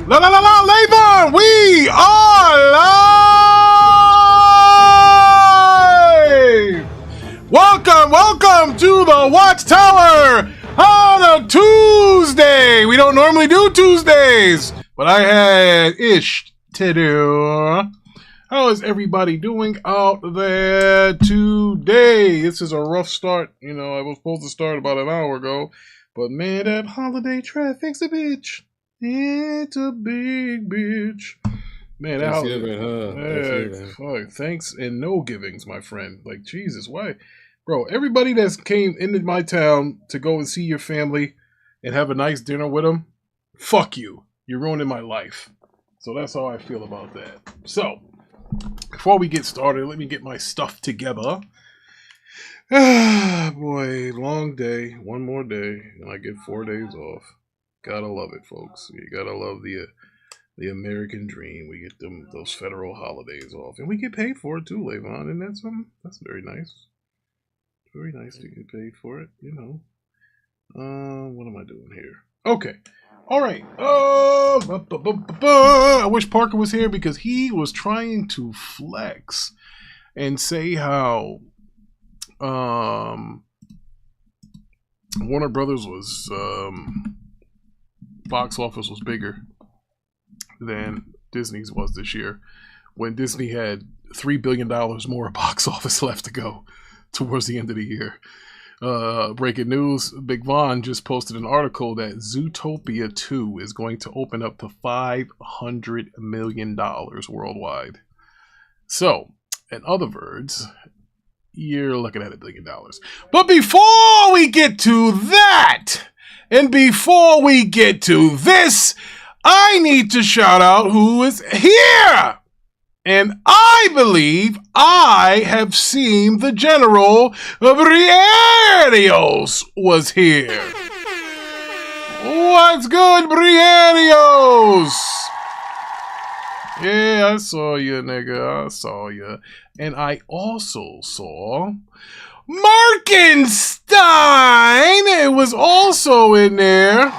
La la la la, Levon! We are live! Welcome to the Watchtower on a Tuesday. We don't normally do Tuesdays, but I had ish to do. How is everybody doing out there today? This is a rough start. You know, I was supposed to start about an hour ago, but man, that holiday traffic's a bitch. It's a big bitch. Man, that holiday. Fuck, thanks and no givings, my friend. Like, Jesus, why? Bro, everybody that's came into my town to go and see your family and have a nice dinner with them, fuck you. You're ruining my life. So that's how I feel about that. So, before we get started, let me get my stuff together. Ah, boy, long day. One more day, and I get 4 days off. Gotta love it, folks. You gotta love the American dream. We get those federal holidays off, and we get paid for it too, Levon, and that's very nice. Very nice to get paid for it, you know. What am I doing here? Okay. All right. I wish Parker was here because he was trying to flex and say how Warner Brothers was box office was bigger than Disney's was this year, when Disney had $3 billion more box office left to go towards the end of the year. Breaking news, Big Von just posted an article that Zootopia 2 is going to open up to $500 million worldwide. So, in other words, you're looking at $1 billion. But before we get to that, and before we get to this, I need to shout out who is here. And I believe I have seen the General Brierios was here. What's good, Brierios? Yeah, I saw you, nigga. I saw you. And I also saw Markenstein. It was also in there.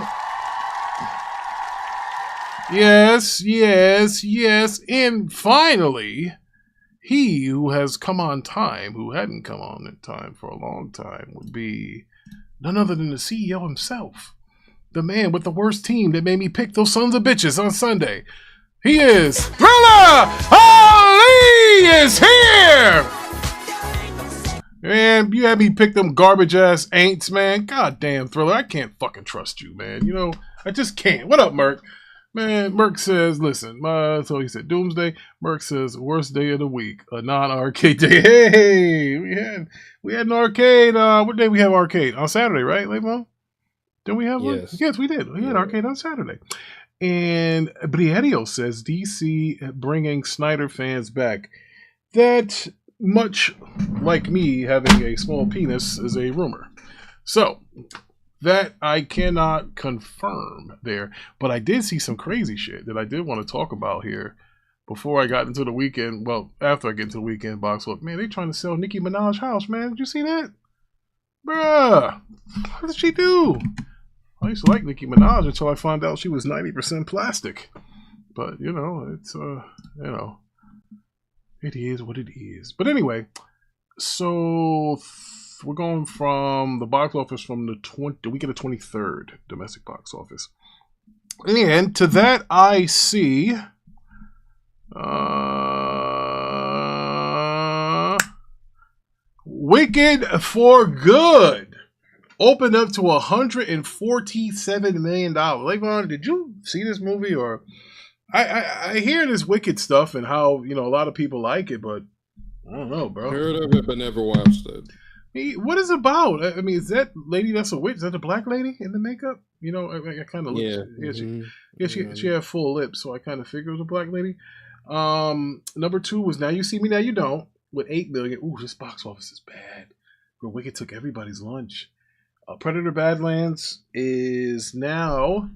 Yes. And finally, he who has come on time, who hadn't come on in time for a long time, would be none other than the CEO himself. The man with the worst team that made me pick those sons of bitches on Sunday. He is Thriller Ali is here! Man, you had me pick them garbage ass ain'ts, man. Goddamn, Thriller, I can't fucking trust you, man. You know, I just can't. What up, Merc? Man, Merc says, listen, so he said Doomsday. Merc says, worst day of the week, a non-arcade day. Hey, we had an arcade. What day we have arcade? On Saturday, right, Levon? Did we have one? Yes, we did. We had arcade on Saturday. And Brierio says, DC bringing Snyder fans back. That, much like me having a small penis, is a rumor. So, that I cannot confirm there. But I did see some crazy shit that I did want to talk about here before I got into the weekend. Well, after I get into the weekend box office. Man, they trying to sell Nikci Minaj house, man. Did you see that? Bruh. What did she do? I used to like Nikci Minaj until I found out she was 90% plastic. But, you know, it's, it is what it is. But anyway, so we're going from the box office from the week of the 23rd, domestic box office. And to that I see Wicked for Good opened up to $147 million. Levon, did you see this movie? Or I hear this Wicked stuff and how, you know, a lot of people like it, but I don't know, bro. Heard of it, but never watched it. What is it about? I mean, is that lady that's a witch? Is that the black lady in the makeup? You know, I kind of look. Yeah, she had full lips, so I kind of figured it was a black lady. Number 2 was Now You See Me, Now You Don't, with 8 million. Ooh, this box office is bad. But Wicked took everybody's lunch. Predator Badlands is now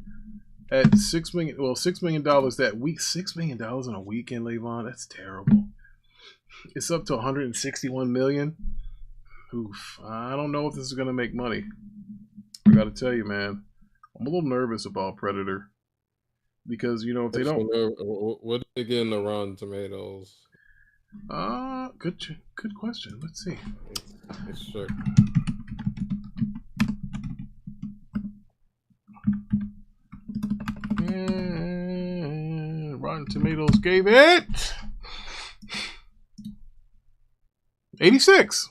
at $6 million. Well, $6 million that week. $6 million in a weekend, Levon. That's terrible. It's up to 161 million. Oof. I don't know if this is gonna make money. I gotta tell you, man, I'm a little nervous about Predator. because if they don't, what did they get in the Rotten Tomatoes? good question. Let's see. Let's check. And Rotten Tomatoes gave it 86.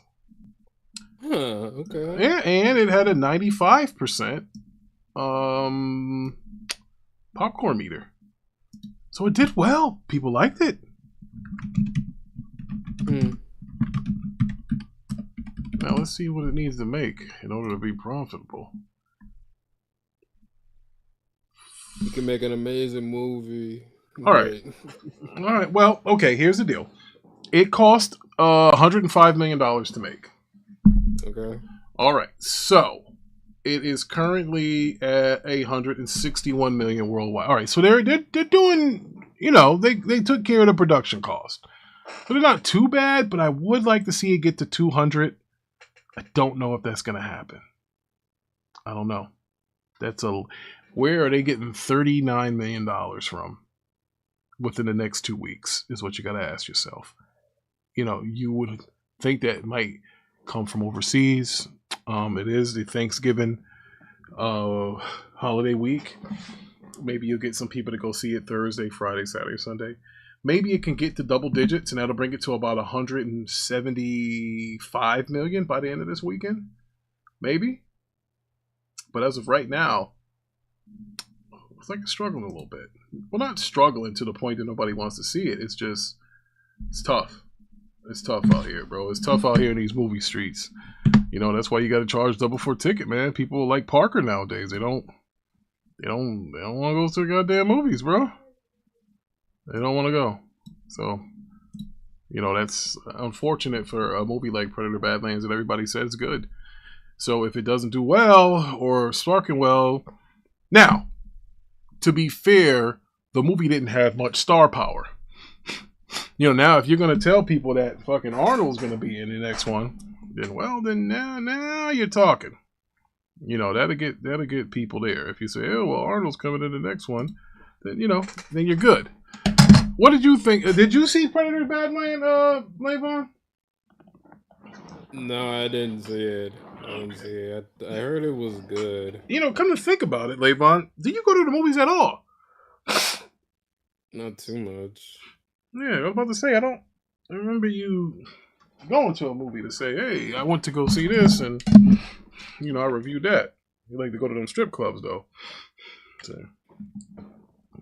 Huh, okay. Yeah, and it had a 95% popcorn meter. So it did well. People liked it. Now let's see what it needs to make in order to be profitable. You can make an amazing movie. All right. All right. Well, okay, here's the deal. It cost $105 million to make. Okay. All right. So it is currently at $161 million worldwide. All right. So they're doing, they took care of the production cost. So they're not too bad, but I would like to see it get to 200. I don't know if that's going to happen. I don't know. Where are they getting $39 million from within the next 2 weeks is what you got to ask yourself. You would think that it might come from overseas. It is the Thanksgiving holiday week. Maybe you'll get some people to go see it Thursday, Friday, Saturday, Sunday. Maybe it can get to double digits, and that'll bring it to about 175 million by the end of this weekend. Maybe. But as of right now, it's like it's struggling a little bit. Well, not struggling to the point that nobody wants to see it. It's just, it's tough. It's tough out here, bro. It's tough out here in these movie streets. That's why you got to charge double for a ticket, man. People like Parker nowadays. They don't want to go to the goddamn movies, bro. They don't want to go. So, that's unfortunate for a movie like Predator Badlands that everybody says good. So if it doesn't do well or sparking well, now, to be fair, the movie didn't have much star power. Now if you're going to tell people that fucking Arnold's going to be in the next one, then now you're talking. That'll get people there. If you say, oh, well, Arnold's coming in the next one, then, then you're good. What did you think? Did you see Predator Badland, Levon? No, I didn't see it. I heard it was good. Come to think about it, Levon, did you go to the movies at all? Not too much. Yeah, I was about to say, I remember you going to a movie to say, hey, I went to go see this, and, I reviewed that. You like to go to them strip clubs, though. So,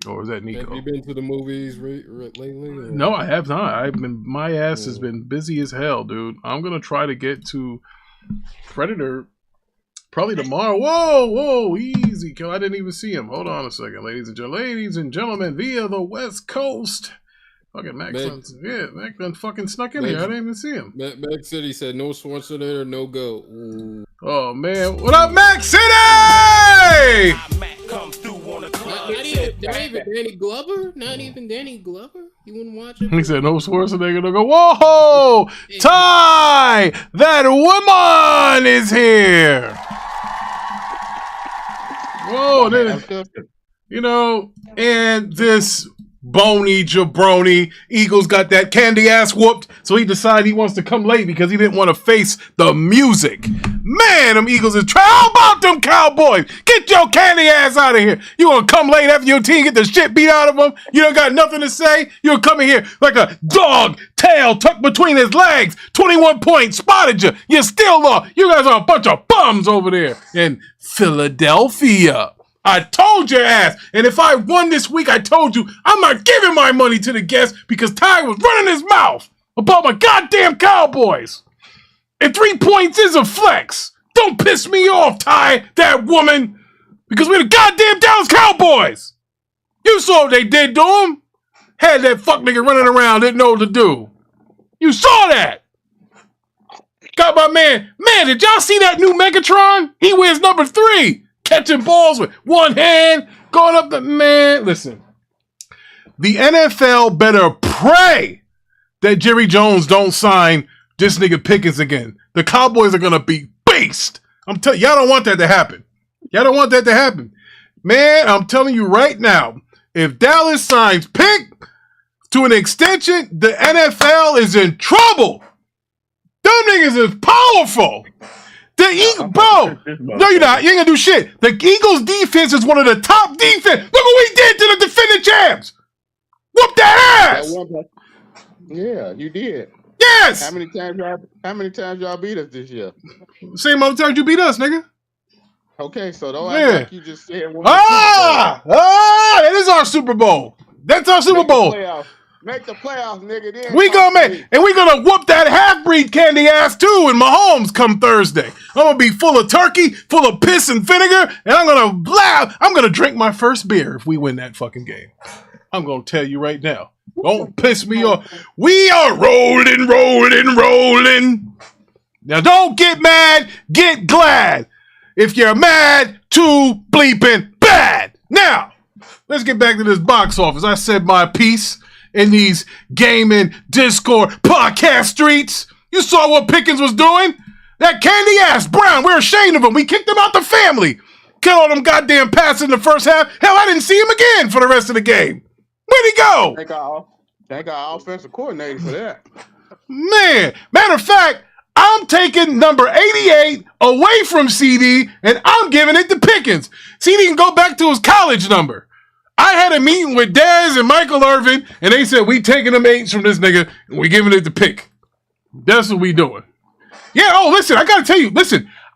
or is that Nico? Have you been to the movies lately? Or? No, I have not. My ass has been busy as hell, dude. I'm going to try to get to Predator probably tomorrow. Whoa, easy. I didn't even see him. Hold on a second, ladies and gentlemen, via the West Coast. Fucking Mac done fucking snuck in here. I didn't even see him. Mac City said no Schwarzenegger, no go. Ooh. Oh man, what up, Mac City? Not even Danny Glover. Not even Danny Glover. You wouldn't watch it? He said no Schwarzenegger. They'll go. Whoa, Ty, that woman is here. Whoa, and this bony jabroni Eagles got that candy ass whooped, so he decided he wants to come late because he didn't want to face the music. Man, them Eagles is how about them Cowboys? Get your candy ass out of here. You gonna come late after your team get the shit beat out of them? You don't got nothing to say? You're coming here like a dog, tail tucked between his legs. 21 points, spotted you. You still lost. You guys are a bunch of bums over there in Philadelphia. I told your ass. And if I won this week, I told you I'm not giving my money to the guests because Ty was running his mouth about my goddamn Cowboys. And 3 points is a flex. Don't piss me off, Ty, that woman, because we're the goddamn Dallas Cowboys. You saw what they did to him. Had that fuck nigga running around, didn't know what to do. You saw that. Got my man. Man, did y'all see that new Megatron? He wears number 3. Catching balls with one hand, going up the man. Listen, the NFL better pray that Jerry Jones don't sign this nigga Pickens again. The Cowboys are gonna be beast. I'm telling y'all don't want that to happen. Y'all don't want that to happen, man. I'm telling you right now. if Dallas signs Pick to an extension, the NFL is in trouble. Them niggas is powerful. The Eagles, bro. No, you're not. You ain't gonna do shit. The Eagles' defense is one of the top defense. Look what we did to the defending champs. Whoop that ass. Yeah, you did. Yes. How many times y'all beat us this year? Same amount of times you beat us, nigga. Okay, so don't act like you just said one. That is our Super Bowl. That's our Super Bowl. Make the playoffs, nigga. Then we gonna whoop that half-breed candy ass too when Mahomes come Thursday. I'm gonna be full of turkey, full of piss and vinegar, and I'm gonna drink my first beer if we win that fucking game. I'm gonna tell you right now. Don't piss me off. We are rolling. Now don't get mad, get glad. If you're mad, too bleeping bad. Now, let's get back to this box office. I said my piece in these gaming Discord podcast streets. You saw what Pickens was doing? That candy ass Brown, we're ashamed of him. We kicked him out the family. Killed all them goddamn passes in the first half. Hell, I didn't see him again for the rest of the game. Where'd he go? Thank our offensive coordinator for that. Man, matter of fact, I'm taking number 88 away from CD, and I'm giving it to Pickens. CD can go back to his college number. I had a meeting with Dez and Michael Irvin, and they said, we taking them 8s from this nigga, and we giving it to Pick. That's what we doing. Yeah, listen, I got to tell you,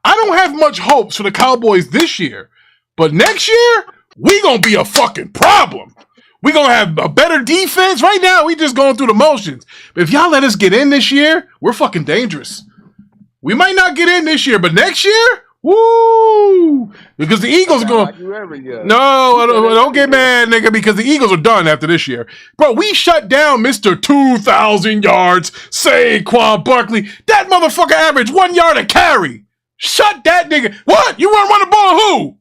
I don't have much hopes for the Cowboys this year, but next year, we going to be a fucking problem. We going to have a better defense. Right now, we just going through the motions. But if y'all let us get in this year, we're fucking dangerous. We might not get in this year, but next year, woo! Because the Eagles are going. No, don't get mad, nigga, because the Eagles are done after this year. Bro, we shut down Mr. 2,000 yards, Saquon Barkley. That motherfucker averaged 1 yard a carry. Shut that nigga. What? You want to run the ball on who?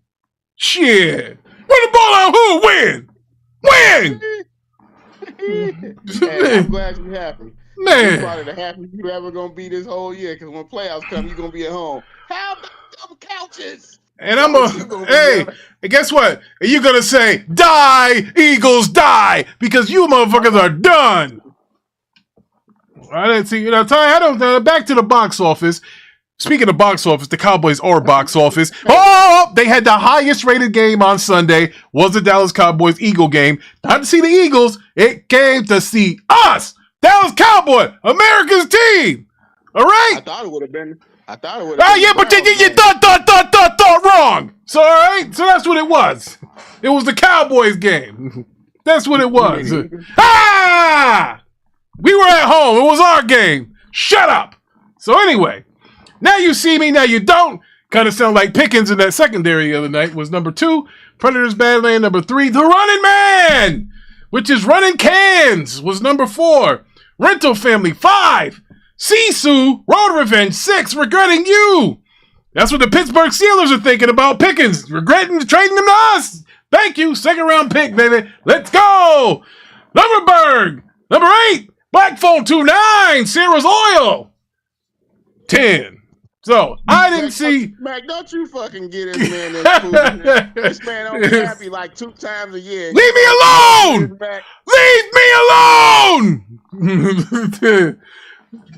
Shit. Run the ball on who? When? Hey, I'm glad you're happy. Man. You're probably the happiest you ever going to be this whole year, because when playoffs come, you're going to be at home. How about them couches? And hey, and guess what? Are you going to say, die, Eagles, die, because you motherfuckers are done. I didn't see, back to the box office. Speaking of box office, the Cowboys are box office. Oh, they had the highest rated game on Sunday, was the Dallas Cowboys Eagle game. Not to see the Eagles, it came to see us. Dallas Cowboy, America's team. All right? I thought it would have been. Yeah, but you thought wrong. So, all right? So that's what it was. It was the Cowboys game. That's what it was. We were at home. It was our game. Shut up. So anyway, now you see me, now you don't. Kind of sound like Pickens in that secondary the other night was number 2. Predators Badland number 3. The Running Man, which is Running Cans, was number 4. Rental Family 5. Sisu, Road Revenge 6. Regretting You. That's what the Pittsburgh Steelers are thinking about Pickens. Regretting trading them to us. Thank you. 2nd round pick, baby. Let's go. Lumberberg. Number 8. Black Phone 29. Sarah's Oil. 10. So, I didn't see... Mac, don't you fucking get this man this food. This man only happy like 2 times a year. Leave me alone! Leave me alone!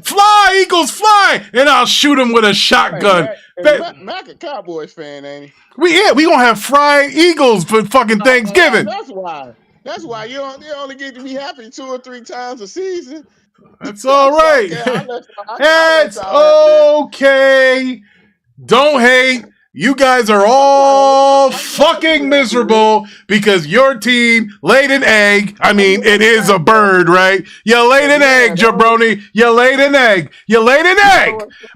Fly, Eagles, fly! And I'll shoot him with a shotgun. Hey, Mac a Cowboys fan, ain't he? We gonna have fried Eagles for fucking Thanksgiving. That's why you only get to be happy 2 or 3 times a season. That's all right. That's okay. Don't hate. You guys are all fucking miserable because your team laid an egg. I mean, it is a bird, right? You laid an egg, jabroni. You laid an egg.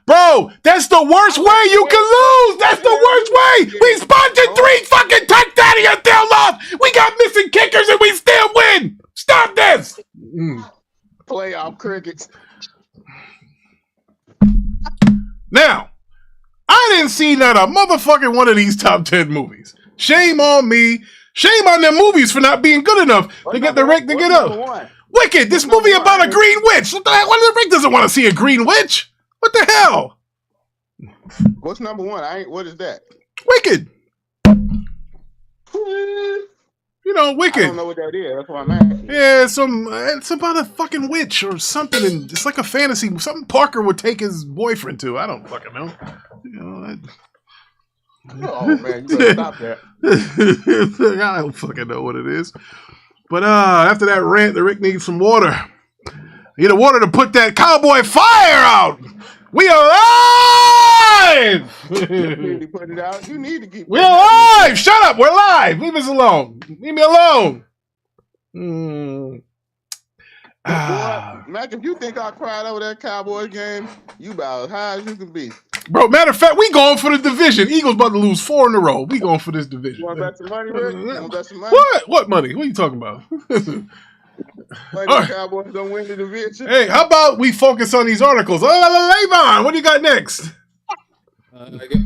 Bro, that's the worst way you can lose. That's the worst way. We sponsored 3 fucking touchdowns and still lost. We got missing kickers and we still win. Stop this. Playoff crickets. Now, I didn't see not a motherfucking one of these top 10 movies. Shame on me. Shame on them movies for not being good enough to get the Rick to get up. Wicked, this movie about a green witch. What the hell? Rick doesn't want to see a green witch. What the hell? What's number 1? What is that? Wicked. You know, I Wicked. don't know what that is. That's why I'm asking. Yeah, it's about a fucking witch or something, and it's like a fantasy. Something Parker would take his boyfriend to. I don't fucking know. You know, Oh man, you better stop that. I don't fucking know what it is. But after that rant, the Rick needs some water. He need water to put that cowboy fire out. We alive! You need to put it out. You need to keep. We're alive! Shut up! We're live! Leave us alone. Leave me alone. Boy, Mac, if you think I cried over that Cowboys game, you about as high as you can be. Bro, matter of fact, we going for the division. Eagles about to lose 4 in a row. We going for this division. You want to bet some money, Rick? You want to bet some money? What? What money? What are you talking about? Like Right. the Cowboys don't win the division? Hey, how about we focus on these articles? Levon, what do you got next?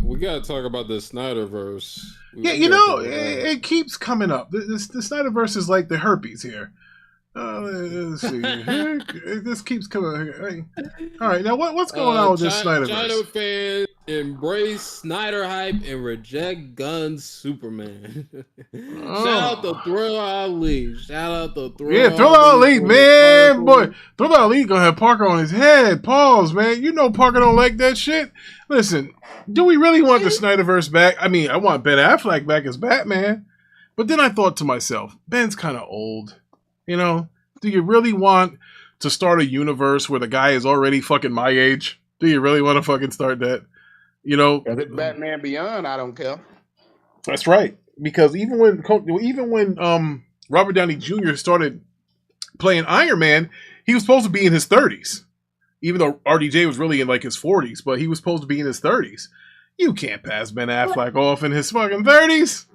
We gotta talk about the Snyderverse. Yeah, you know, it keeps coming up. The Snyderverse is like the herpes here. Let's see. This keeps coming. Hey. All right, now what's going on with this Snyderverse? China fans embrace Snyder hype and reject Gunn's Superman. Shout out to Thriller Ali. Shout out to Thriller Ali. Yeah, Thriller Ali, man. Boy, Thriller Ali gonna have Parker on his head. Pause, man. You know Parker don't like that shit. Listen, do we really want the Snyderverse back? I mean, I want Ben Affleck back as Batman. But then I thought to myself, Ben's kind of old. You know, do you really want to start a universe where the guy is already fucking my age? Do you really want to fucking start that? You know, If it's Batman Beyond, I don't care. that's right. Because even when Robert Downey Jr. started playing Iron Man, he was supposed to be in his 30s. Even though RDJ was really in like his 40s, but he was supposed to be in his 30s. You can't pass Ben Affleck off in his fucking 30s.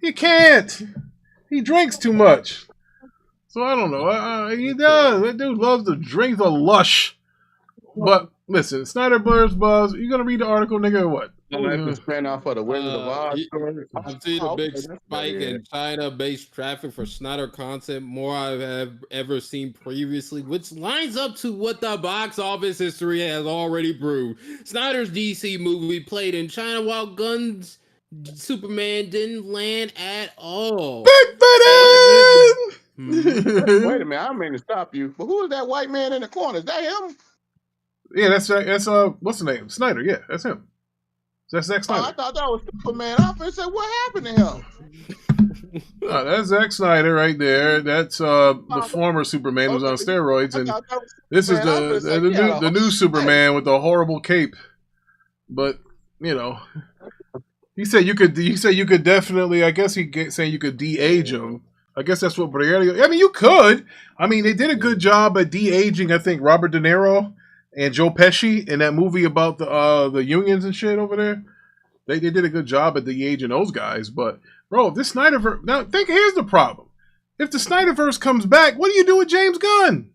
You can't. He drinks too much. So I don't know. He does. That dude loves to drink the lush. But listen, Snyderverse buzz. You gonna read the article, nigga, or what? Unless it's spin off for the Wizard of Oz story. I've seen a big spike in China-based traffic for Snyder content, more I have ever seen previously, which lines up to what the box office history has already proved. Snyder's DC movie played in China while Gunn's Superman didn't land at all. Big Benny! Wait a minute, I don't mean to stop you, but who is that white man in the corner? Is that him? Yeah, that's what's the name? Snyder. Yeah, that's him. That's Zack Snyder. Oh, I thought that was Superman. I was said, what happened to him? That's Zack Snyder right there. That's the former Superman who's on steroids, and this is the new Superman with the horrible cape. But you know, he said you could definitely. I guess saying you could de-age him. I guess that's what Briardi. I mean, you could. I mean, they did a good job at de-aging. I think Robert De Niro and Joe Pesci in that movie about the unions and shit over there. They did a good job at de-aging those guys. But bro, this Snyderverse. Now, here's the problem. If the Snyderverse comes back, what do you do with James Gunn?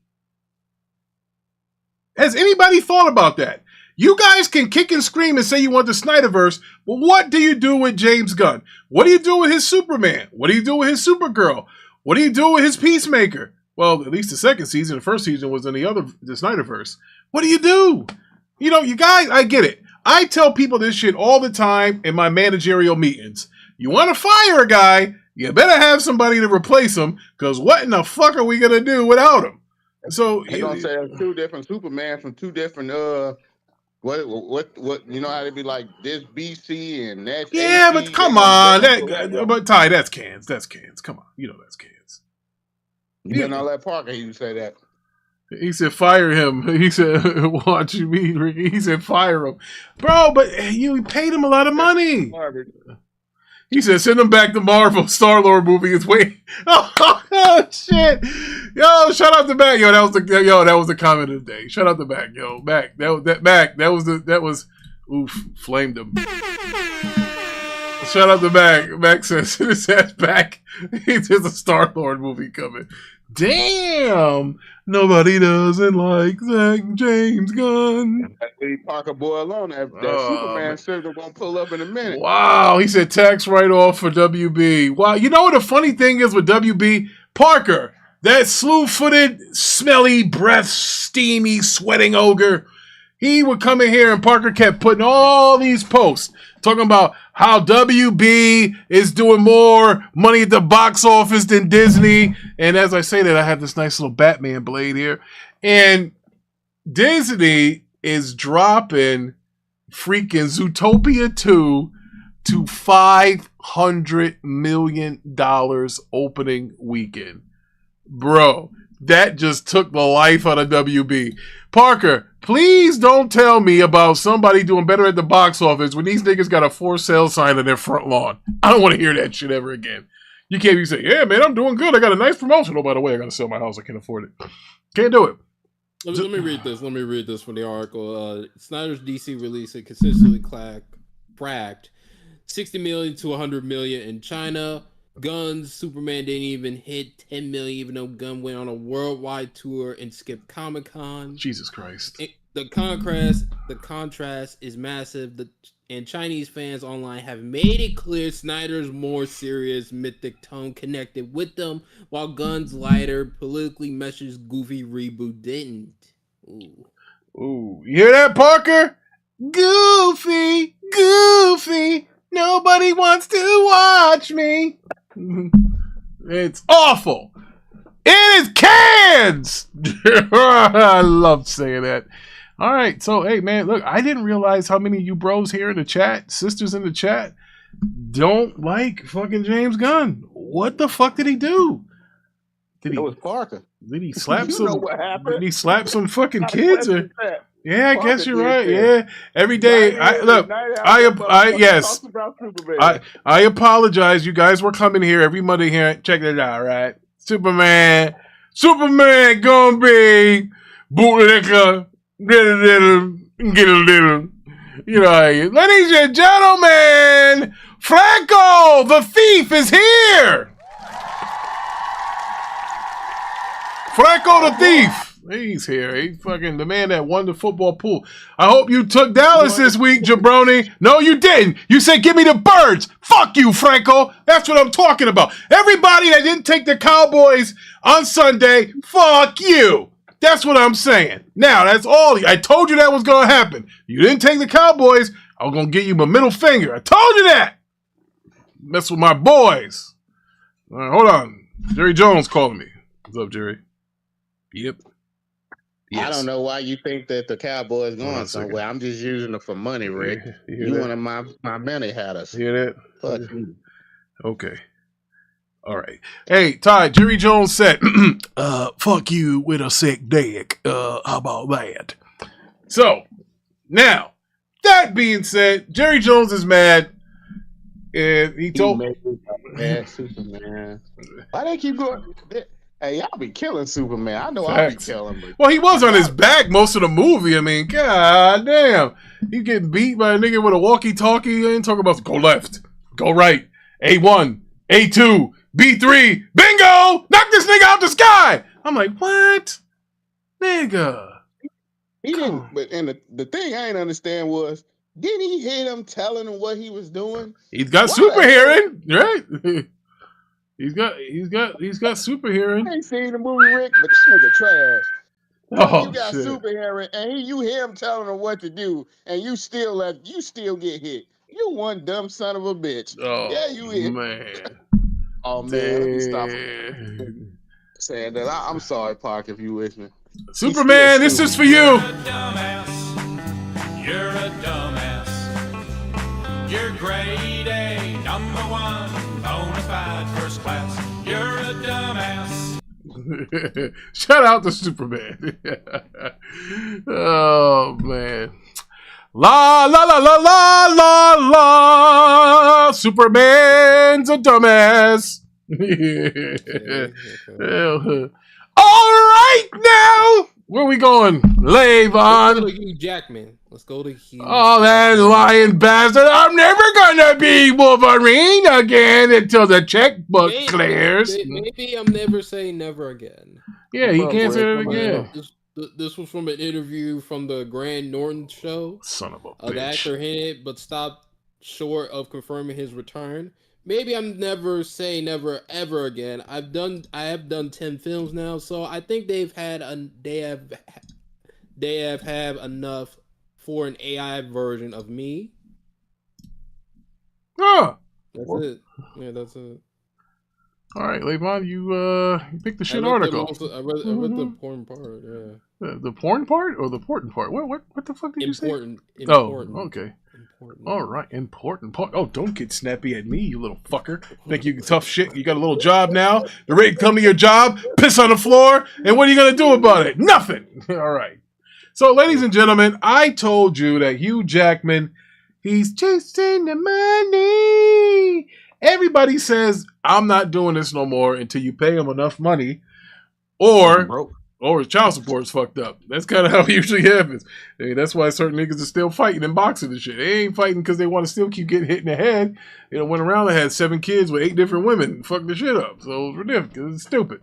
Has anybody thought about that? You guys can kick and scream and say you want the Snyderverse, but what do you do with James Gunn? What do you do with his Superman? What do you do with his Supergirl? What do you do with his Peacemaker? Well, at least the second season. The first season was in the Snyderverse. What do you do? You know, you guys, I get it. I tell people this shit all the time in my managerial meetings. You want to fire a guy, you better have somebody to replace him, because what in the fuck are we going to do without him? So They're going to say there's two different Superman from two different, what you know how they be like this BC and that's yeah, AC, but come on, but Ty, that's cans. That's cans. Come on, you know that's cans. You better not let Parker hear you say that. He said fire him. He said watch me, Ricky. He said fire him, bro. But you paid him a lot of money. He said send him back to Marvel. Star-Lord movie is waiting. Oh shit, yo! Shout out to Mac. That was the comment of the day. Shout out to Mac, yo. Mac, that was oof, flamed him. Shout out to Mac. Mac says send his ass back. There's a Star-Lord movie coming. Damn, nobody doesn't like James Gunn. Leave Parker boy alone. That Superman signal gonna pull up in a minute. Wow, he said tax write-off for WB. Wow, you know what the funny thing is with WB? Parker, that slew-footed, smelly breath, steamy, sweating ogre. He would come in here and Parker kept putting all these posts talking about how WB is doing more money at the box office than Disney. And as I say that, I have this nice little Batman blade here. And Disney is dropping freaking Zootopia 2 to $500 million opening weekend. Bro, that just took the life out of WB. Parker, please don't tell me about somebody doing better at the box office when these niggas got a for sale sign on their front lawn. I don't want to hear that shit ever again. You can't be saying, yeah, man, I'm doing good. I got a nice promotion. Oh, by the way, I got to sell my house. I can't afford it. Can't do it. Let me read this. Let me read this from the article. Snyder's DC release had consistently cracked 60 million to 100 million in China. Gunn's Superman didn't even hit 10 million, even though Gunn went on a worldwide tour and skipped Comic-Con. Jesus Christ. The contrast is massive. And Chinese fans online have made it clear Snyder's more serious, mythic tone connected with them, while Gunn's lighter, politically messaged, goofy reboot didn't. Ooh. You hear that, Parker? Goofy. Nobody wants to watch me. It's awful. It is cans. I love saying that. All right, so hey man, look, I didn't realize how many of you bros here in the chat, sisters in the chat, don't like fucking James Gunn. What the fuck did he do? It was Parker. Did he slap You know what happened? Did he slap some fucking kids? Or, yeah, I Parker guess you're did right. that. Yeah, every day. I apologize. You guys were coming here every Monday here. Check it out, right? Superman gonna be bootlicker. Get a little. You know how you. Ladies and gentlemen, Franco the Thief is here. Franco the Thief. He's here. He's fucking the man that won the football pool. I hope you took Dallas this week, jabroni. No, you didn't. You said, give me the birds. Fuck you, Franco. That's what I'm talking about. Everybody that didn't take the Cowboys on Sunday, fuck you. That's what I'm saying. Now, that's all. I told you that was going to happen. You didn't take the Cowboys. I'm going to give you my middle finger. I told you that. Mess with my boys. All right, hold on. Jerry Jones calling me. What's up, Jerry? Yep. Yes. I don't know why you think that the Cowboys going somewhere. I'm just using it for money, Rick. You one of my money hatters. You hear that? Fuck you. Okay. All right. Hey, Ty, Jerry Jones said, fuck you with a sick dick. How about that? So, now, that being said, Jerry Jones is mad. And he told me. Superman. Why they keep going? Hey, y'all be killing Superman. I know I'll be killing him. Well, he was on his back most of the movie. I mean, god damn. He getting beat by a nigga with a walkie-talkie. He ain't talking about go left, go right, A1, A2, B3, bingo! Knock this nigga out the sky! I'm like, what? Nigga. He didn't, but and the thing I didn't understand was, didn't he hear them telling him what he was doing? He's got super hearing, right? He's got super hearing. I ain't seen the movie, Rick, but this nigga trash. Oh, you got super hearing, and you hear him telling him what to do, and you still get hit. You one dumb son of a bitch. Oh, yeah, you is. Man. Oh man, let me stop saying that. I'm sorry, Park, if you listening. Superman, this is for you. You're a dumbass. You're a dumbass. You're grade A, number one, bona fide, first class. You're a dumbass. Shout out to Superman. Oh man. La la la la la la la. Superman's a dumbass. All right now. Where we going? Levon. Let's go to Hugh Jackman. Let's go to Hugh. Oh, that lying bastard. I'm never going to be Wolverine again until the checkbook clears. Maybe I'm never saying never again. Yeah, he can't say it again. This was from an interview from the Graham Norton show. Son of a bitch. The actor hinted, but stopped short of confirming his return. Maybe I'm never saying never ever again. I have done 10 films now, so I think they have had enough for an AI version of me. Huh. That's it. Yeah, that's it. All right, Levon, you picked the shit article. I read the important part. Yeah. The porn part or the important part? What the fuck did you say? Important. Oh, okay. Important. All right, important part. Oh, don't get snappy at me, you little fucker. Think you tough shit? You got a little job now? You're ready to come to your job, piss on the floor, and what are you gonna do about it? Nothing. All right. So, ladies and gentlemen, I told you that Hugh Jackman, he's chasing the money. Everybody says, I'm not doing this no more until you pay him enough money, or his child support's fucked up. That's kind of how it usually happens. Hey, that's why certain niggas are still fighting and boxing and shit. They ain't fighting because they want to still keep getting hit in the head. You know, went around and had 7 kids with 8 different women and fucked the shit up. So it's ridiculous. It's stupid.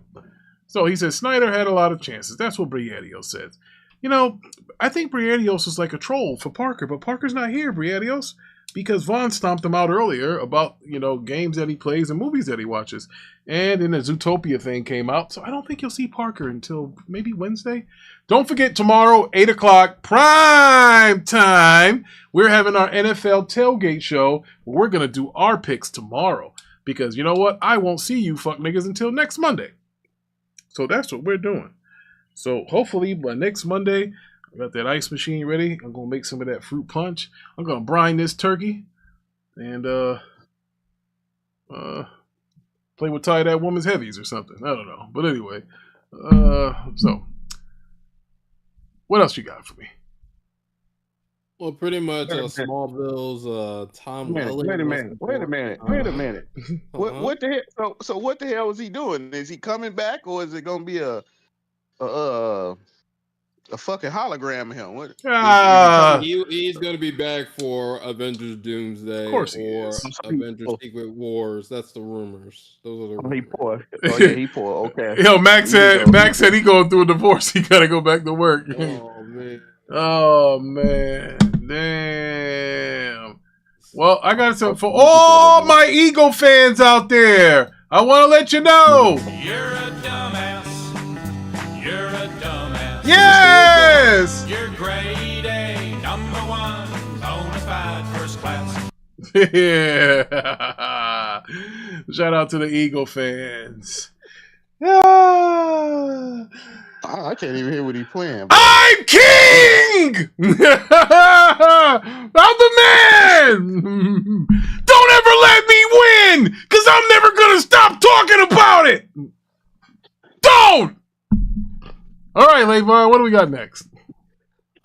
So he says Snyder had a lot of chances. That's what Briadios says. You know, I think Briadios is like a troll for Parker, but Parker's not here, Briadios, because Vaughn stomped him out earlier about, you know, games that he plays and movies that he watches. And then the Zootopia thing came out, so I don't think you'll see Parker until maybe Wednesday. Don't forget, tomorrow, 8 o'clock, prime time, we're having our NFL tailgate show. We're going to do our picks tomorrow. Because you know what? I won't see you fuck niggas until next Monday. So that's what we're doing. So hopefully by next Monday, I got that ice machine ready. I'm going to make some of that fruit punch. I'm going to brine this turkey. And play with Tie That Woman's Heavies or something. I don't know. But anyway. So, what else you got for me? Well, pretty much Smallville's Tom Welling. Wait a minute. What the hell? So what the hell is he doing? Is he coming back, or is it going to be a fucking hologram of him? He's going to be back for Avengers Doomsday, of course or Avengers Secret Wars. That's the rumors. Those are the rumors. He poor. Oh yeah, he poor. Okay. Yo, Max said he going through a divorce. He got to go back to work. Oh man. Oh man. Damn. Well, I got something for all my Eagle fans out there. I want to let you know. You're a dumbass. You're a dumbass. Yes! You're grade A, number 1, bona fide first class. Yeah. Shout out to the Eagle fans. Yeah. I can't even hear what he's playing. I'm king! I'm the man! Don't ever let me win! Because I'm never going to stop talking about it! Don't! All right, Levar, what do we got next?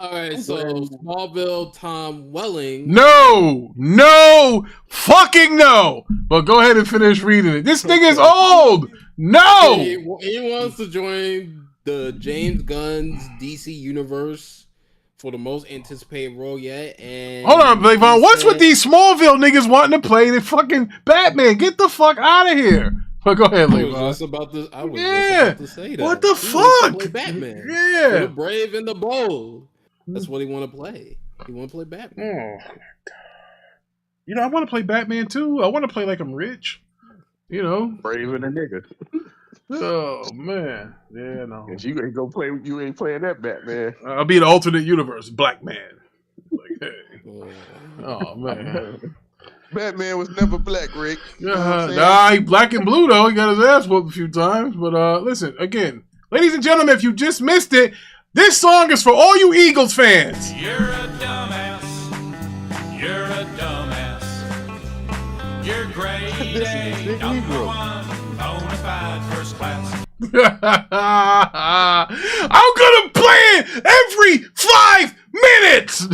All right, so Smallville Tom Welling. No, fucking no. But go ahead and finish reading it. This nigga is old. No. He wants to join the James Gunn's DC universe for the most anticipated role yet. And hold on, Levar. What's with these Smallville niggas wanting to play the fucking Batman? Get the fuck out of here. But go ahead, Levi. I was just about to say that. What the fuck? Play Batman. Yeah. The brave and the bold. That's what he want to play. He want to play Batman. Oh, you know, I want to play Batman too. I want to play like I'm rich. You know, brave and a nigga. Oh man, yeah, no. You ain't gonna play. You ain't playing that Batman. I'll be in an alternate universe, Black Man. Like, hey. Oh man. Batman was never black, Rick. You know nah, he black and blue though. He got his ass whooped a few times. But listen, again, ladies and gentlemen, if you just missed it, this song is for all you Eagles fans. You're a dumbass. You're a dumbass. You're grade A, number 1, bona fide first class. I'm gonna play it every 5 minutes.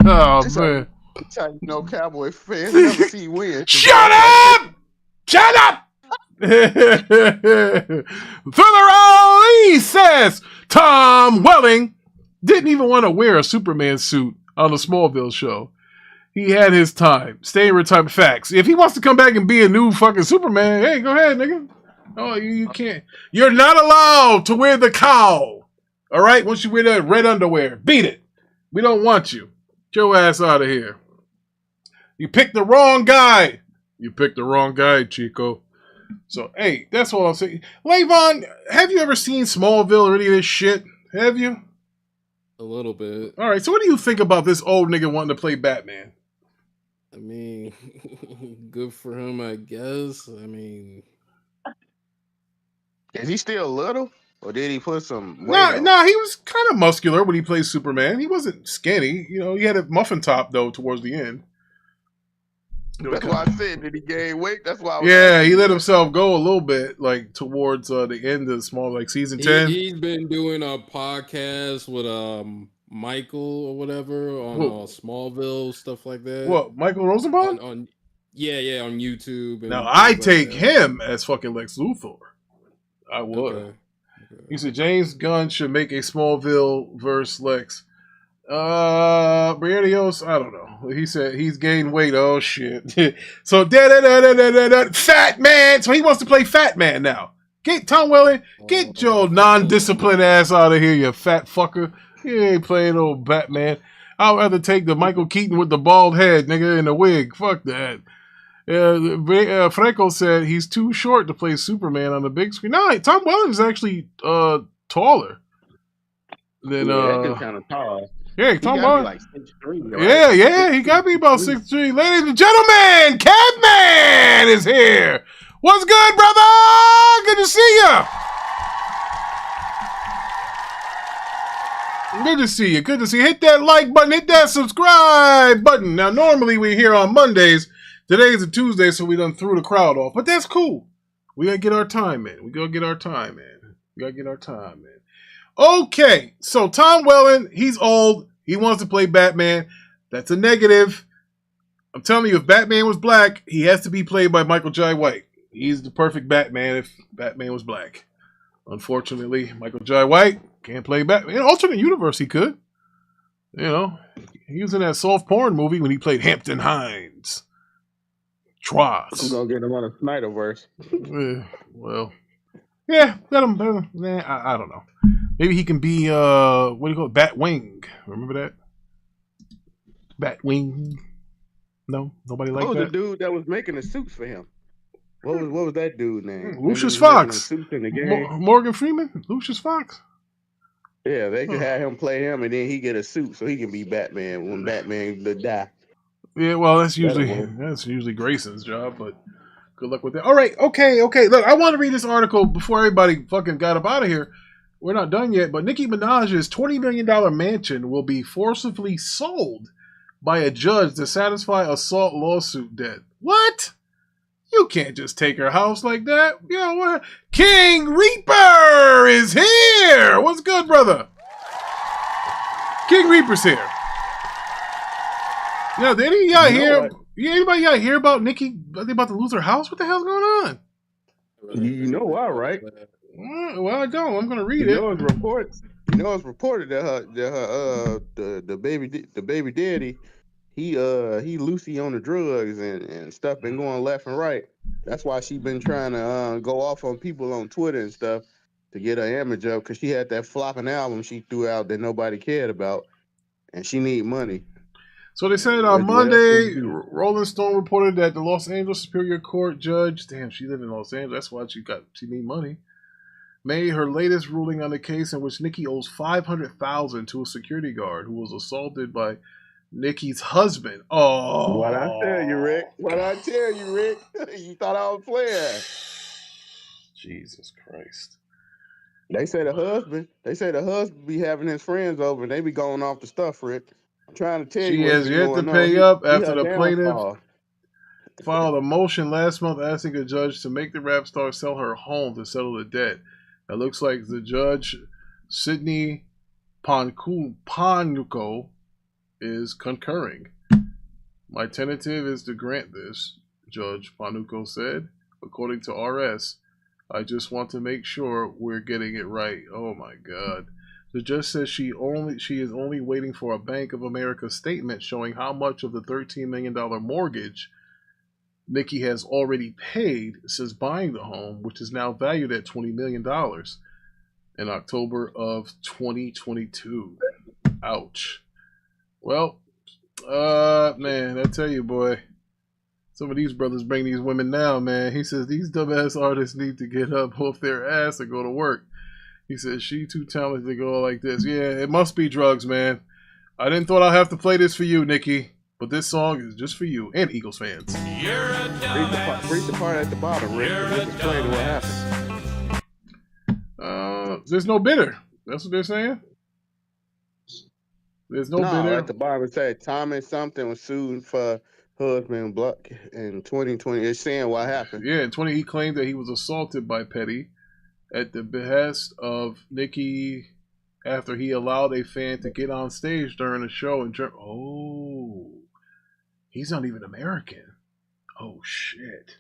Oh man. That's how you know Cowboy fans never see you win. Shut up! Shut up! Thriller Ali says Tom Welling didn't even want to wear a Superman suit on the Smallville show. He had his time. Stay in retirement. Facts. If he wants to come back and be a new fucking Superman, hey, go ahead, nigga. Oh, you can't. You're not allowed to wear the cowl. All right? Once you wear that red underwear, beat it. We don't want you. Get your ass out of here. You picked the wrong guy. You picked the wrong guy, Chico. So, hey, that's all I'm saying. Levon, have you ever seen Smallville or any of this shit? Have you? A little bit. All right, so what do you think about this old nigga wanting to play Batman? I mean, good for him, I guess. I mean, is he still little, or did he put some weight on? Nah, he was kind of muscular when he played Superman. He wasn't skinny. You know, he had a muffin top, though, towards the end. That's why I said, did he gain weight? That's why I was asking. He let himself go a little bit, like, towards the end of season 10. He's been doing a podcast with Michael or whatever on Smallville, stuff like that. What, Michael Rosenbaum? On YouTube. And now, I take him as fucking Lex Luthor. I would. Okay. He said James Gunn should make a Smallville versus Lex. Brianios, I don't know. He said he's gained weight. Oh shit. So Fat Man. So he wants to play Fat Man now. Get Tom Welling, get your non-disciplined ass out of here, you fat fucker. He ain't playing old Batman. I'd rather take the Michael Keaton with the bald head, nigga, in the wig. Fuck that. Franco said he's too short to play Superman on the big screen. No, Tom Welling is actually taller than that's kind of tall. Yeah, Tom Welling. Like 6'3", right? Yeah, he got to be about 6'3". Ladies and gentlemen, Catman is here. What's good, brother? Good to see you. Good to see you. Good to see you. Hit that like button. Hit that subscribe button. Now, normally we're here on Mondays. Today's a Tuesday, so we done threw the crowd off. But that's cool. We got to get our time in. Okay, so Tom Welling, he's old. He wants to play Batman. That's a negative. I'm telling you, if Batman was black, he has to be played by Michael Jai White. He's the perfect Batman if Batman was black. Unfortunately, Michael Jai White can't play Batman. In an alternate universe, he could. You know, he was in that soft porn movie when he played Hampton Hines. Tross. I'm going to get him on a Snyderverse. Well, yeah, let him. I don't know. Maybe he can be, what do you call it? Batwing. Remember that? Batwing. No? Nobody like that? What was the dude that was making the suits for him? What was that dude name? Lucius Fox. Morgan Freeman? Lucius Fox? Yeah, they could have him play him, and then he get a suit so he can be Batman when Batman die. Yeah, well, that's usually Grayson's job, but good luck with that. All right, okay. Look, I want to read this article before everybody fucking got up out of here. We're not done yet, but Nicki Minaj's $20 million mansion will be forcibly sold by a judge to satisfy assault lawsuit debt. What? You can't just take her house like that. You know what? King Reaper is here. What's good, brother? King Reaper's here. Now, did anybody hear about Nicki? Are they about to lose her house? What the hell's going on? You know why, right? Well, I don't. I'm going to read it. You know it's reported that the baby daddy, he loosey on the drugs and stuff been going left and right. That's why she been trying to go off on people on Twitter and stuff to get her image up, because she had that flopping album she threw out that nobody cared about, and she need money. So they said on Monday, Rolling Stone reported that the Los Angeles Superior Court judge, damn, she lived in Los Angeles, that's why she need money, made her latest ruling on the case in which Nicki owes $500,000 to a security guard who was assaulted by Nicki's husband. Oh, what I tell you, Rick? You thought I was playing? Jesus Christ! They say the husband be having his friends over, and they be going off the stuff, Rick. I'm trying to tell you. She has yet to pay up after the plaintiff filed a motion last month asking a judge to make the rap star sell her home to settle the debt. It looks like the judge, Sidney Panuco, is concurring. My tentative is to grant this, Judge Panuco said. According to RS, I just want to make sure we're getting it right. Oh my God. The judge says she is only waiting for a Bank of America statement showing how much of the $13 million mortgage Nicki has already paid since buying the home, which is now valued at $20 million in October of 2022. Ouch. Well, man, I tell you, boy, some of these brothers bring these women down, man. He says these dumbass artists need to get up off their ass and go to work. He says she too talented to go like this. Yeah, it must be drugs, man. I didn't thought I'd have to play this for you, Nikki, but this song is just for you and Eagles fans. You're a dumbass. Read the part at the bottom, Rick. You're a Just explain what dumbass. happened. There's no bidder. That's what they're saying. There's no bidder. At the bottom it said Thomas something was sued for husband Bluck in 2020. It's saying what happened. Yeah, in 20 he claimed that he was assaulted by Petty at the behest of Nikki after he allowed a fan to get on stage during a show in Germany. Oh, he's not even American. Oh, shit.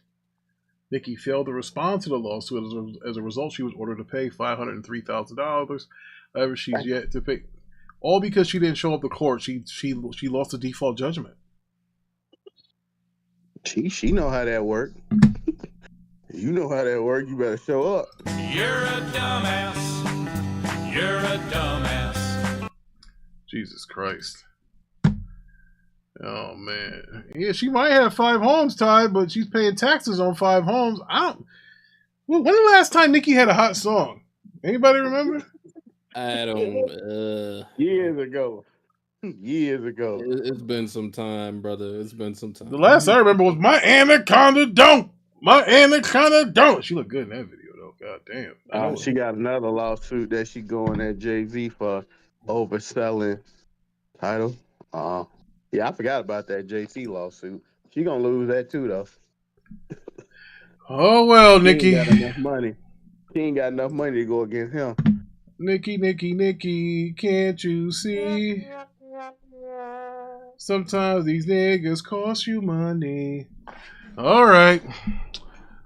Nikki failed to respond to the lawsuit. As a result, she was ordered to pay $503,000. However, she's yet to pay. All because she didn't show up to court. She lost a default judgment. She know how that work. You know how that work. You better show up. You're a dumbass. You're a dumbass. Jesus Christ. Oh, man. Yeah, she might have 5 homes, Ty, but she's paying taxes on 5 homes. When the last time Nikki had a hot song? Anybody remember? I don't. Years ago. It's been some time, brother. It's been some time. The last I remember was My Anaconda Don't. My Anaconda Don't. She looked good in that video, though. God damn. She got another lawsuit that she going at Jay-Z for overselling title. Yeah, I forgot about that JC lawsuit. She gonna lose that too, though. Oh well, Nikki. She ain't got enough money. She ain't got enough money to go against him. Nikki, can't you see? Sometimes these niggas cost you money. All right.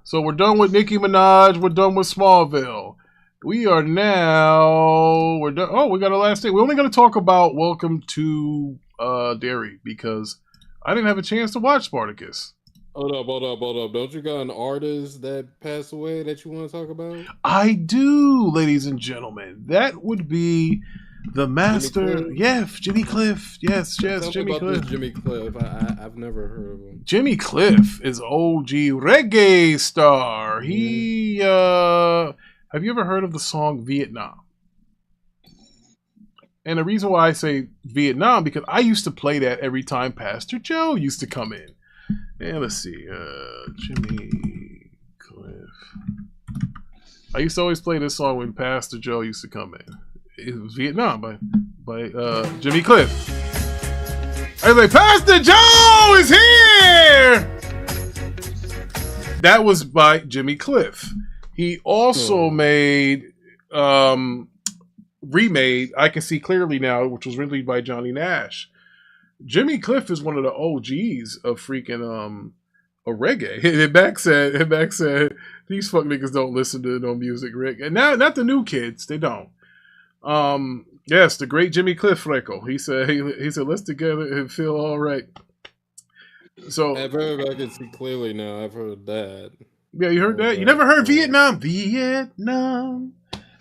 So we're done with Nicki Minaj. We're done with Smallville. We're done. Oh, we got a last thing. We're only going to talk about Welcome to Derry because I didn't have a chance to watch Spartacus. Hold up. Don't you got an artist that passed away that you want to talk about? I do, ladies and gentlemen. That would be the master. Jimmy Cliff. Yes, Jimmy Cliff. Jimmy Cliff. I've never heard of him. Jimmy Cliff is OG reggae star. He have you ever heard of the song Vietnam? And the reason why I say Vietnam because I used to play that every time Pastor Joe used to come in. And let's see, Jimmy Cliff. I used to always play this song when Pastor Joe used to come in. It was Vietnam by Jimmy Cliff. I was like, Pastor Joe is here! That was by Jimmy Cliff. He also remade I Can See Clearly Now, which was released by Johnny Nash. Jimmy Cliff is one of the OGs of freaking of reggae. Hit back said these fuck niggas don't listen to no music, Rick. And now not the new kids, they don't. Yes, the great Jimmy Cliff Freckle. He said let's together and feel all right. So I've heard I Can See Clearly Now. I've heard that. Yeah, you heard that? You never heard Vietnam? Vietnam.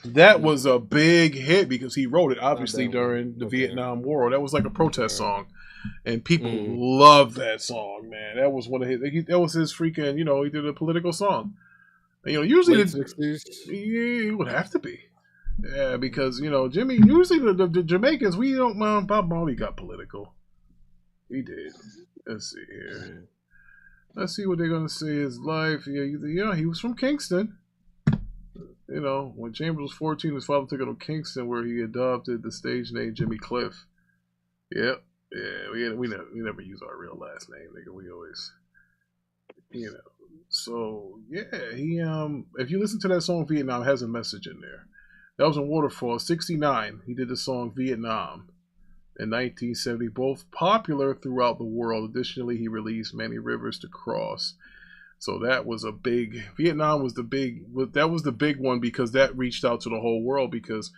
That was a big hit because he wrote it obviously during the Vietnam War. That was like a protest song. And people love that song, man. That was one of his. That was his freaking. He did a political song. And, usually late 60s. Yeah, it would have to be. Yeah, because Jimmy. Usually the Jamaicans, we don't. Bob Marley got political. He did. Let's see here. Let's see what they're gonna say. His life. Yeah, he was from Kingston. When Chambers was 14, his father took him to Kingston, where he adopted the stage name Jimmy Cliff. Yep. Yeah, we never use our real last name, nigga. We always, So yeah, he if you listen to that song Vietnam, it has a message in there. That was in Waterfall '69. He did the song Vietnam in 1970, both popular throughout the world. Additionally, he released Many Rivers to Cross. So that was a big. Vietnam was the big. That was the big one because that reached out to the whole world because.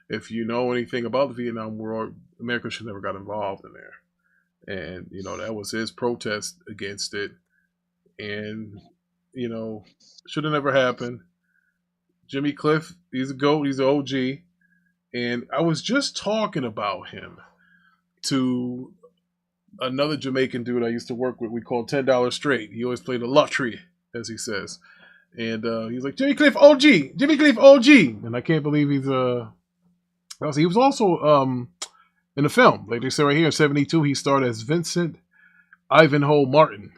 If you know anything about the Vietnam War, America should never got involved in there. And, that was his protest against it. And, should have never happened. Jimmy Cliff, he's a GOAT, he's an OG. And I was just talking about him to another Jamaican dude I used to work with. We called $10 Straight. He always played the lottery, as he says. And he's like, Jimmy Cliff OG, Jimmy Cliff OG, and I can't believe he's he was also in the film, like they say right here in '72, he starred as Vincent Ivanhoe Martin,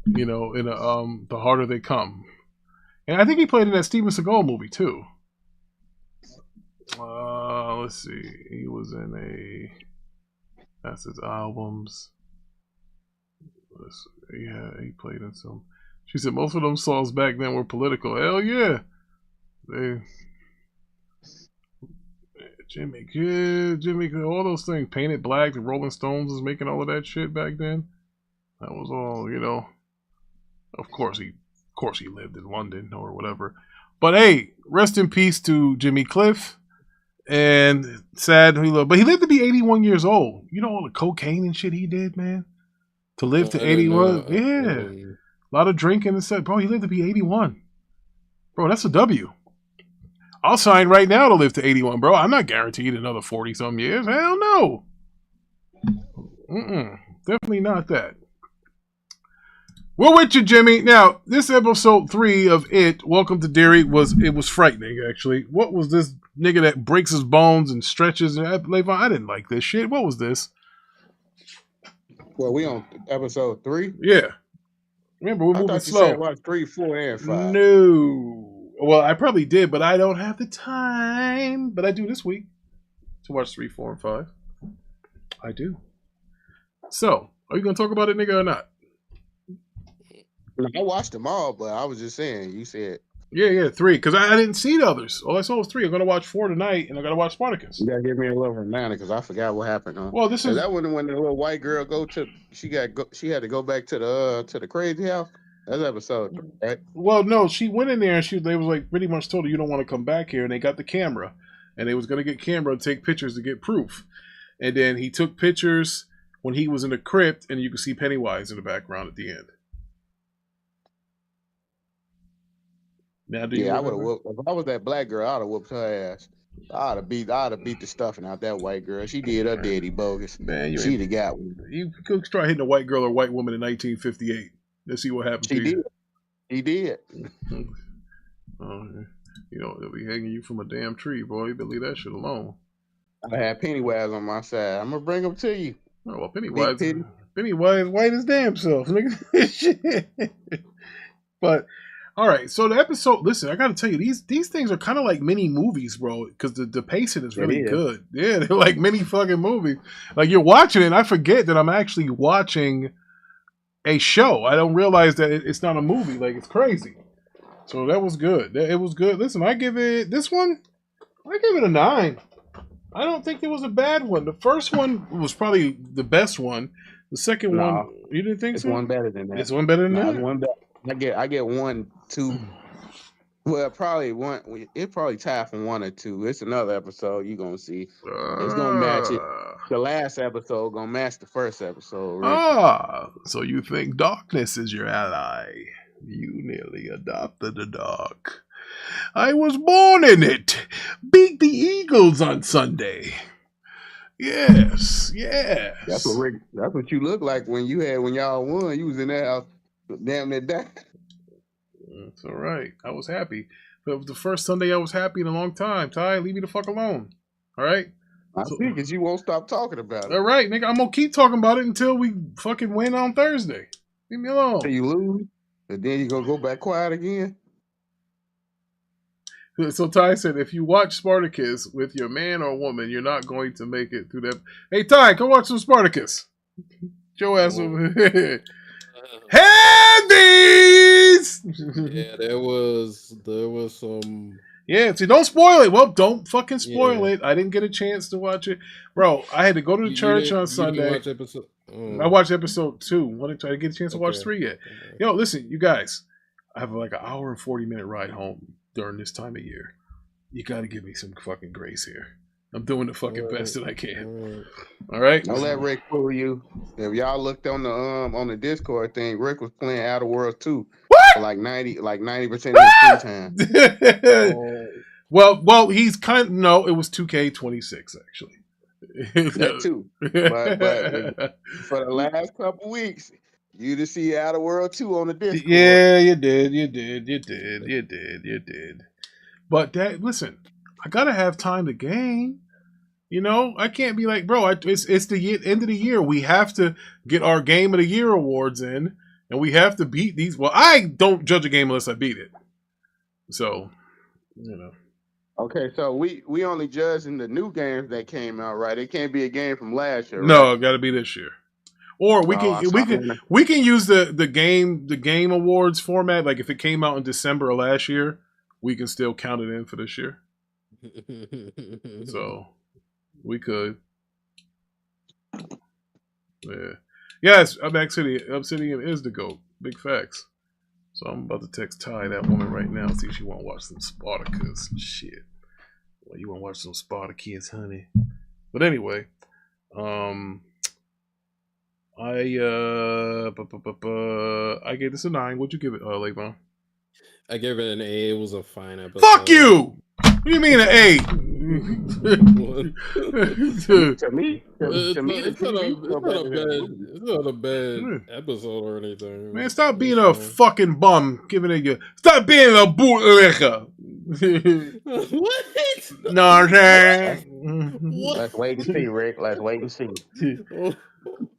you know, in The Harder They Come, and I think he played in that Steven Seagal movie too. Let's see, he was in that's his albums. Yeah, he played in some. She said most of them songs back then were political. Hell yeah. Jimmy, all those things. Painted Black, the Rolling Stones was making all of that shit back then. That was all, you know. Of course he lived in London or whatever. But hey, rest in peace to Jimmy Cliff. And sad he lived. But he lived to be 81 years old. You know all the cocaine and shit he did, man? To live to 81. Yeah. A lot of drinking and stuff. Bro, he lived to be 81. Bro, that's a W. I'll sign right now to live to 81, bro. I'm not guaranteed another 40-some years. Hell no. Definitely not that. We're with you, Jimmy. Now, this episode 3 of It, Welcome to Derry, was frightening, actually. What was this nigga that breaks his bones and stretches? I didn't like this shit. What was this? Well, we on episode 3? Yeah. Remember, we're moving slow. You said watch 3, 4, and 5. No. Well, I probably did, but I don't have the time. But I do this week to watch 3, 4, and 5. I do. So, are you going to talk about it, nigga, or not? I watched them all, but I was just saying, you said. Yeah, 3, because I didn't see the others. All I saw was 3. I'm going to watch 4 tonight, and I'm going to watch Spartacus. You got to give me a little reminder, because I forgot what happened. Huh? Well, this is that when the little white girl she had to go back to the crazy house. That's episode 3, right? Well, no, she went in there, and they was like pretty much told her you don't want to come back here, and they got the camera, and they was going to get camera and take pictures to get proof. And then he took pictures when he was in the crypt, and you could see Pennywise in the background at the end. Now, I would have whooped. If I was that black girl, I'd have whooped her ass. I'd have beat the stuffing out that white girl. She did her daddy bogus. Man, she'd have got one. You could try hitting a white girl or white woman in 1958. Let's see what happens. He did. You know, they'll be hanging you from a damn tree, boy. You better leave that shit alone. I had Pennywise on my side. I'm gonna bring him to you. Oh, well, Pennywise white as damn self. Shit. But all right, so the episode. Listen, I got to tell you, these things are kind of like mini movies, bro. Because the pacing is really good. Yeah, they're like mini fucking movies. Like you're watching it, and I forget that I'm actually watching a show. I don't realize that it's not a movie. Like it's crazy. So that was good. It was good. Listen, I give it a 9. I don't think it was a bad one. The first one was probably the best one. The second one, you didn't think so? It's one better than that. It's one better than that? It's one better. I get 1, 2. Well, probably one. It probably tied for 1 or 2. It's another episode. You're gonna see. It's gonna match it. The last episode gonna match the first episode. Right? So you think darkness is your ally? You nearly adopted the dark. I was born in it. Beat the Eagles on Sunday. Yes. That's what you look like when y'all won. You was in that house, damn near died. That's all right. I was happy. It was the first Sunday I was happy in a long time. Ty, leave me the fuck alone. All right? I see, because you won't stop talking about it. All right, nigga. I'm going to keep talking about it until we fucking win on Thursday. Leave me alone. Until you lose, and then you going to go back quiet again? So Ty said, if you watch Spartacus with your man or woman, you're not going to make it through that. Hey, Ty, come watch some Spartacus. Joe ass over here. Heavies! Yeah, there was some. Yeah, see, don't spoil it. Well, don't fucking spoil it. I didn't get a chance to watch it. Bro, I had to go to the church on Sunday. Watch episode? I watched episode 2. I didn't get a chance to watch 3 yet. Yo, listen, you guys. I have like an hour and 40-minute ride home during this time of year. You got to give me some fucking grace here. I'm doing the fucking best that I can. All right. Don't let Rick fool you. If y'all looked on the Discord thing, Rick was playing Outer Worlds 2. What? For like 90% of his free time. Well, he's it was 2K26 actually. That too. But for the last couple weeks, You to see Outer World 2 on the Discord. Yeah, you did. But listen, I gotta have time to game. You know, I can't be like, bro. It's the end of the year. We have to get our Game of the Year awards in, and we have to beat these. Well, I don't judge a game unless I beat it. So, you know. Okay, so we only judging the new games that came out, right? It can't be a game from last year, right? No, it got to be this year. Or we can use the game awards format. Like if it came out in December of last year, we can still count it in for this year. So we could. Yeah. Yes, Obsidian is the GOAT. Big facts. So I'm about to text Ty, that woman, right now, see if she want to watch some Spartacus. Shit. Well, you want to watch some Spartacus, honey? But anyway, I gave this a 9. What'd you give it, Levan? I gave it an A. It was a fine episode. Fuck you! What do you mean an 8? To me, it's not a bad episode or anything. Man, stop being a fucking bum. Giving it your stop being a bootlicker. What? No, I'm saying. Let's wait and see, Rick. Let's wait and see.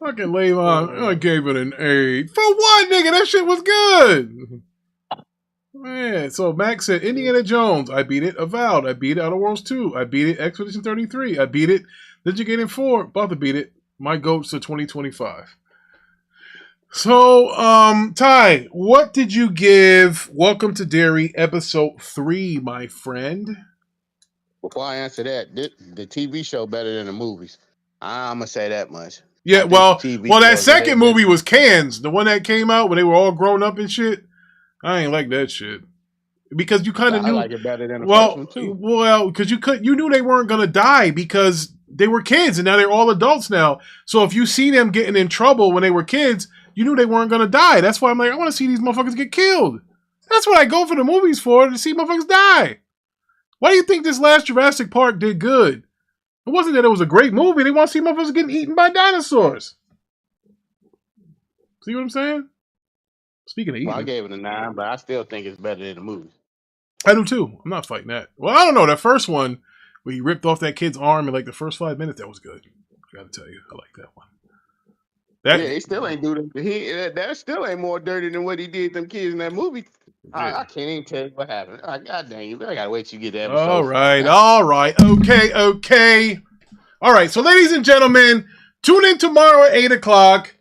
Fucking Levan, I gave it an 8. For what, nigga? That shit was good. Man, so Max said Indiana Jones. I beat it. Avowed. I beat it. Outer Worlds 2. I beat it. Expedition 33. I beat it. Ninja Gaiden 4. About to beat it. My goats to 2025. So, Ty, what did you give Welcome to Derry episode 3, my friend? Before I answer that, the TV show better than the movies. I'm gonna say that much. Yeah, well, that second movie was Cans, the one that came out when they were all grown up and shit. I ain't like that shit because you kind of knew. I like it better than the first one too. Well, because you knew they weren't gonna die because they were kids and now they're all adults now. So if you see them getting in trouble when they were kids, you knew they weren't gonna die. That's why I'm like, I want to see these motherfuckers get killed. That's what I go for the movies for, to see motherfuckers die. Why do you think this last Jurassic Park did good? It wasn't that it was a great movie. They want to see motherfuckers getting eaten by dinosaurs. See what I'm saying? Speaking of eating. Well, I gave it a 9, but I still think it's better than the movie. I do too. I'm not fighting that. Well, I don't know. That first one, where he ripped off that kid's arm in like the first 5 minutes, that was good. I gotta tell you, I like that one. He still ain't do that. That still ain't more dirty than what he did them kids in that movie. Yeah. I can't even tell you what happened. God dang it. I gotta wait till you get that episode. All right. Okay. All right. So, ladies and gentlemen, tune in tomorrow at 8 o'clock.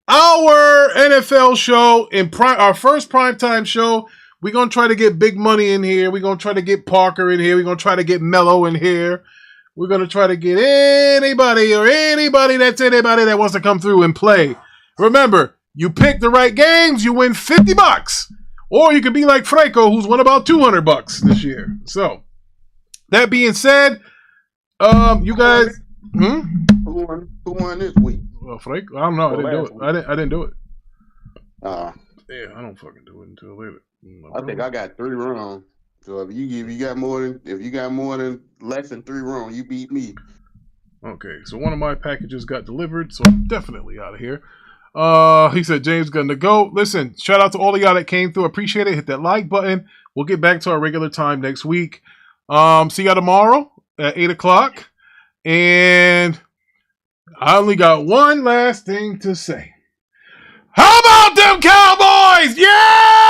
Our NFL show, our first primetime show. We're going to try to get Big Money in here. We're going to try to get Parker in here. We're going to try to get Mello in here. We're going to try to get anybody that wants to come through and play. Remember, you pick the right games, you win $50. Or you could be like Franco, who's won about $200 this year. So, that being said, you guys... Who won this week? Well, Franco, I don't know. I didn't do it. Yeah, I don't fucking do it until later. I think I got 3 wrong. So if you got more than less than 3 wrong, you beat me. Okay, so one of my packages got delivered, so I'm definitely out of here. He said James gonna go. Listen, shout out to all of y'all that came through. Appreciate it. Hit that like button. We'll get back to our regular time next week. See y'all tomorrow at 8 o'clock. And I only got one last thing to say. How about them Cowboys? Yeah!